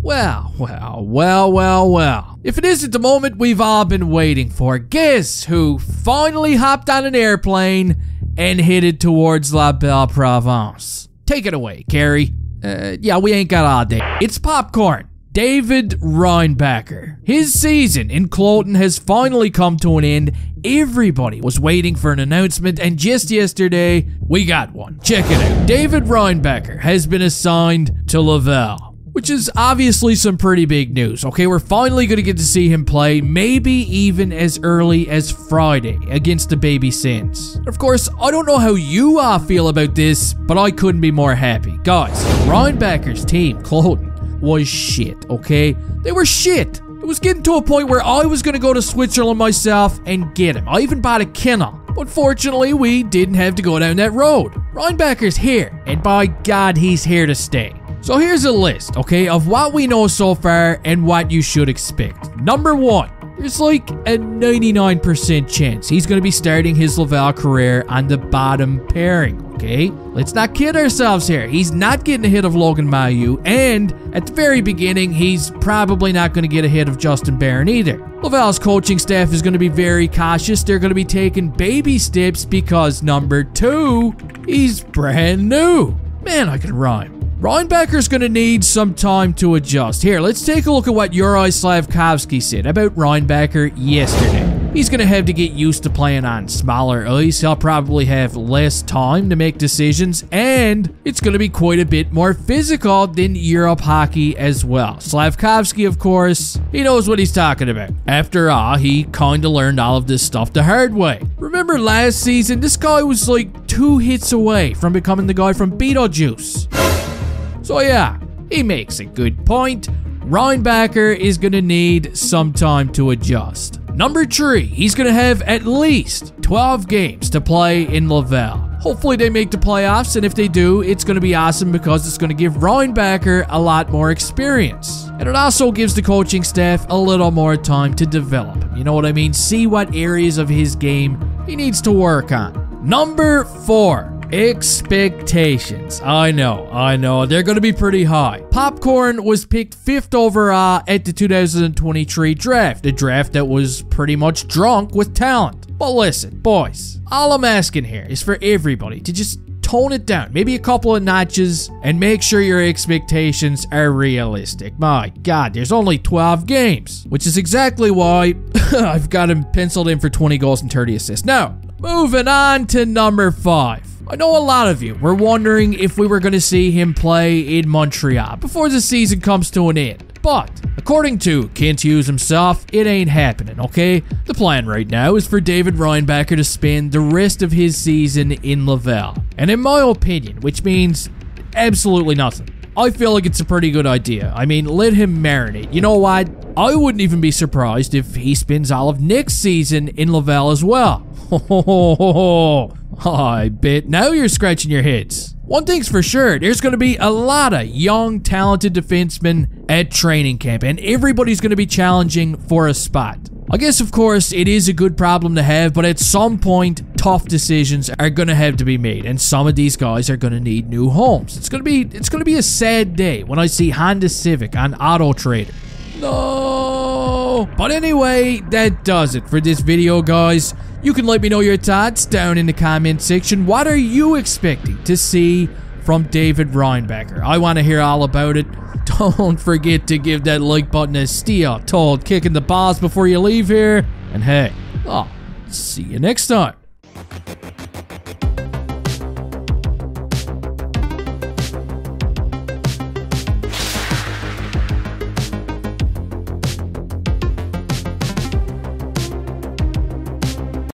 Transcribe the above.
Well. If it isn't the moment we've all been waiting for, guess who finally hopped on an airplane and headed towards La Belle Province? Take it away, Carrie. Yeah, we ain't got all day. It's popcorn. David Reinbacher. His season in Cloton has finally come to an end. Everybody was waiting for an announcement, and just yesterday, we got one. Check it out. David Reinbacher has been assigned to Laval, which is obviously some pretty big news. Okay, we're finally going to get to see him play, maybe even as early as Friday against the Baby Saints. Of course, I don't know how you all feel about this, but I couldn't be more happy. Guys, Reinbacher's team, Cloton, was shit, okay? They were shit. It was getting to a point where I was going to go to Switzerland myself and get him. I even bought a kennel. But fortunately, we didn't have to go down that road. Reinbacher's here, and by God, he's here to stay. So here's a list, okay, of what we know so far and what you should expect. Number 1, there's like a 99% chance he's going to be starting his Laval career on the bottom pairing, okay? Let's not kid ourselves here. He's not getting ahead of Logan Mailloux, and at the very beginning, he's probably not going to get ahead of Justin Barron either. Laval's coaching staff is going to be very cautious. They're going to be taking baby steps because number 2, he's brand new. Man, I can rhyme. Reinbacher's going to need some time to adjust. Here, let's take a look at what Juraj Slafkovsky said about Reinbacher yesterday. He's going to have to get used to playing on smaller ice. He'll probably have less time to make decisions, and it's going to be quite a bit more physical than Europe hockey as well. Slafkovsky, of course, he knows what he's talking about. After all, he kind of learned all of this stuff the hard way. Remember last season, this guy was like 2 hits away from becoming the guy from Beetlejuice. So yeah, he makes a good point. Reinbacher is going to need some time to adjust. Number 3, he's going to have at least 12 games to play in Laval. Hopefully they make the playoffs, and if they do, it's going to be awesome because it's going to give Reinbacher a lot more experience. And it also gives the coaching staff a little more time to develop him. You know what I mean? See what areas of his game he needs to work on. Number 4. Expectations. I know, they're going to be pretty high. Popcorn was picked 5th overall at the 2023 draft, a draft that was pretty much drunk with talent. But listen, boys, all I'm asking here is for everybody to just tone it down, maybe a couple of notches, and make sure your expectations are realistic. My God, there's only 12 games, which is exactly why I've got him penciled in for 20 goals and 30 assists. Now, moving on to number 5. I know a lot of you were wondering if we were going to see him play in Montreal before the season comes to an end. But, according to Kent Hughes himself, it ain't happening, okay? The plan right now is for David Reinbacher to spend the rest of his season in Laval. And in my opinion, which means absolutely nothing, I feel like it's a pretty good idea. I mean, let him marinate. You know what? I wouldn't even be surprised if he spends all of next season in Laval as well. I bet now you're scratching your heads. One thing's for sure, there's going to be a lot of young, talented defensemen at training camp, and everybody's going to be challenging for a spot. I guess, of course, it is a good problem to have, but at some point, tough decisions are going to have to be made, and some of these guys are going to need new homes. It's going to be a sad day when I see Honda Civic on Auto Trader. No. But anyway, that does it for this video, guys. You can let me know your thoughts down in the comment section. What are you expecting to see from David Reinbacher? I want to hear all about it. Don't forget to give that like button a steel-toed kick in the balls before you leave here. And hey, I'll see you next time.